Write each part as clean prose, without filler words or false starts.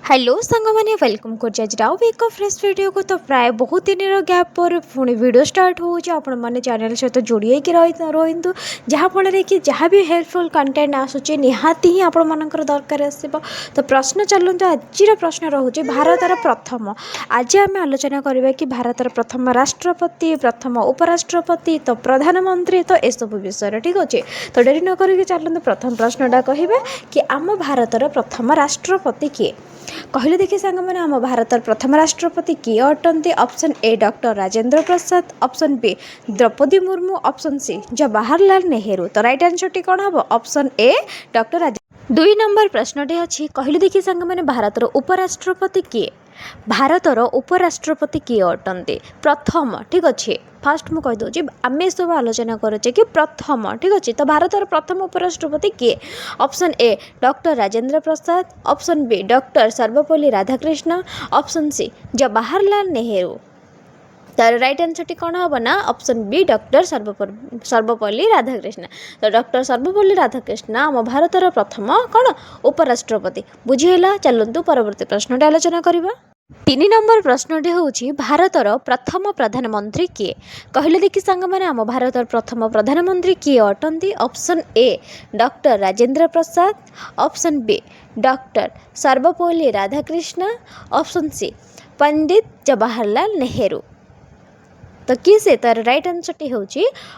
Hello सांगमाने welcome कर एक fresh video को। तो प्राय बहुत दिन गैप पर पुणी वीडियो स्टार्ट हो मैंने चैनल सहित जोड़ी रही जहाँफल कि जहाँ भी हेल्पफुल कंटेंट आसूँ निहाती ही आपण मानकर दरकार आसो। तो प्रश्न चलते आज प्रश्न रोचे भारतर प्रथम। आज आम आलोचना करवा कि भारतर प्रथम राष्ट्रपति, प्रथम उपराष्ट्रपति, तो प्रधानमंत्री, तो यू विषय ठीक अच्छे। तो डेरी न करके चलते प्रथम प्रश्नटा कहवा कि आम भारतर प्रथम राष्ट्रपति किए कहले देखिए सांग मैंने आम भारतर प्रथम राष्ट्रपति किए अटंती। Option A doctor Rajendra Prasad, option B Draupadi Murmu, option C Jawaharlal Nehru. तो राइट आंसर टी कौन हम? Option A doctor Rajendra. 2 number प्रश्नटे अच्छी कहले देखिए सांग मैंने भारतर उपराष्ट्रपति किए? भारतर उपराष्ट्रपति किए अटंती? प्रथम ठीक अच्छे। फास्ट मुझे कहीदे आम सब आलोचना करे कि प्रथम ठीक अच्छे। तो भारतर प्रथम उपराष्ट्रपति किए? Option A doctor Rajendra Prasad, option B doctor Sarvepalli Radhakrishna, option C Jawaharlal Nehru. तार राइट आंसर टी कौन हम ना? Option B doctor Sarvepalli Radhakrishnan. तो डॉक्टर सर्वपल्ली राधाकृष्ण आम भारतर प्रथम कौन उपराष्ट्रपति बुझीगला। चलतु परवर्ती प्रश्न आलोचना करवा। 3 नंबर प्रश्नटी हूँ भारतर प्रथम प्रधानमंत्री किए? कहले देखि सांग मैंने आम भारतर प्रथम प्रधानमंत्री किए अटंती? Option A doctor Rajendra Prasad, option B doctor Sarvepalli Radhakrishna, option C Pandit Jawaharlal Nehru. तो किसे? तार राइट आंसर टी हूँ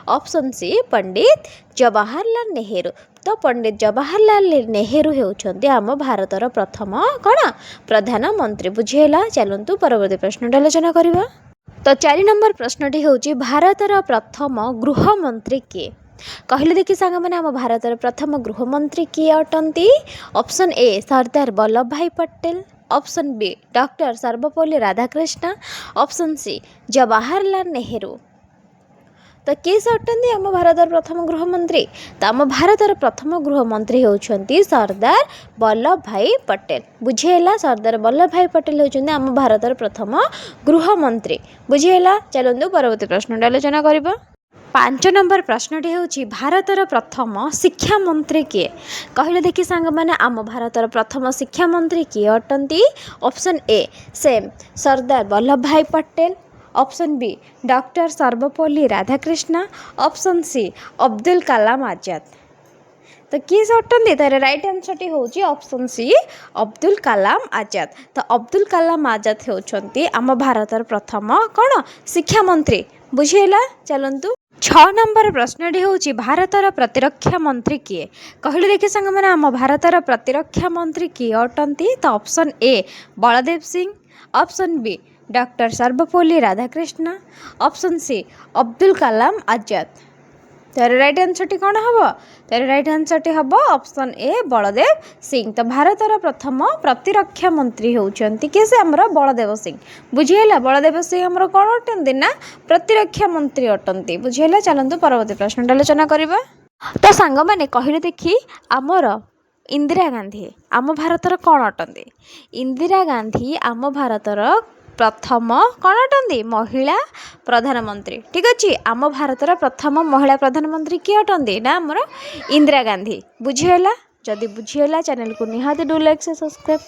ऑप्शन सी पंडित जवाहरलाल नेहरू। तो पंडित जवाहरलाल नेहरू होउछन्ति आम भारतर प्रथम कौन प्रधानमंत्री बुझेला। चलतु परवर्ती प्रश्न आलोचना करवा। तो 4 नंबर प्रश्नटी हूँ भारतर प्रथम गृहमंत्री किए? कहले देखि सांग मैंने आम भारतर प्रथम गृहमंत्री किए अटंती? ऑप्शन ए Sardar Vallabh Bhai Patel, option B doctor Sarvepalli Radhakrishna, option C Jawaharlal Nehru. तो किस अटंती आम भारतर प्रथम गृहमंत्री? तो आम भारतर प्रथम गृहमंत्री होउछन्ति सरदार वल्लभ भाई पटेल बुझेला। सरदार वल्लभ भाई पटेल होउछन्ति आम भारतर प्रथम गृहमंत्री बुझेला। चलतु परवर्ती प्रश्न आलोचना करबा। 5 नंबर प्रश्नटी हूँ भारतर प्रथम शिक्षा मंत्री किए? कहले देखि सांग मैंने आम भारतर प्रथम शिक्षा मंत्री किए अटंती? ऑप्शन ए सेम Sardar Vallabh Bhai Patel, option B doctor Sarvepalli Radhakrishna, option C Abdul Kalam Azad. तो किस अटंती? तार राइट आंसर टी हूँ ऑप्शन सी अब्दुल कलाम आजाद। तो अब्दुल कलाम आजाद होउछन्ति आम भारतर प्रथम कौन शिक्षा मंत्री बुझेला। चलतु 6 नंबर प्रश्नटी हूँ भारतर प्रतिरक्षा मंत्री किए? कहले देखिए सांग मैंने आम भारतर प्रतिरक्षा मंत्री किए अटंती? तो option A Baldev Singh, option B doctor Sarvepalli Radhakrishna, option C Abdul Kalam Azad. तार राइट आंसर टी कौन हम? तार राइट आंसर टी हम ऑप्शन ए बलदेव सिंह। तो भारतर प्रथम प्रतिरक्षा मंत्री होउछन्ति किसे? हमर बलदेव सिंह बुझीगला। बलदेव सिंह हमर कौन अटंती ना प्रतिरक्षा मंत्री अटंती बुझीगला। चलतु परवर्ती प्रश्न आलोचना करवा। तो सांग मैंने कहले देखि आमर इंदिरा गांधी आम भारतर कौन अटंती? इंदिरा गांधी आम भारतर प्रथम कौन अटंती? महिला प्रधानमंत्री ठीक अच्छे। आम भारतर प्रथम महिला प्रधानमंत्री किए अटंती ना? आमर इंदिरा गांधी बुझीगला। जदि बुझीगला चैनल को निहाती डू लाइक से सब्सक्राइब।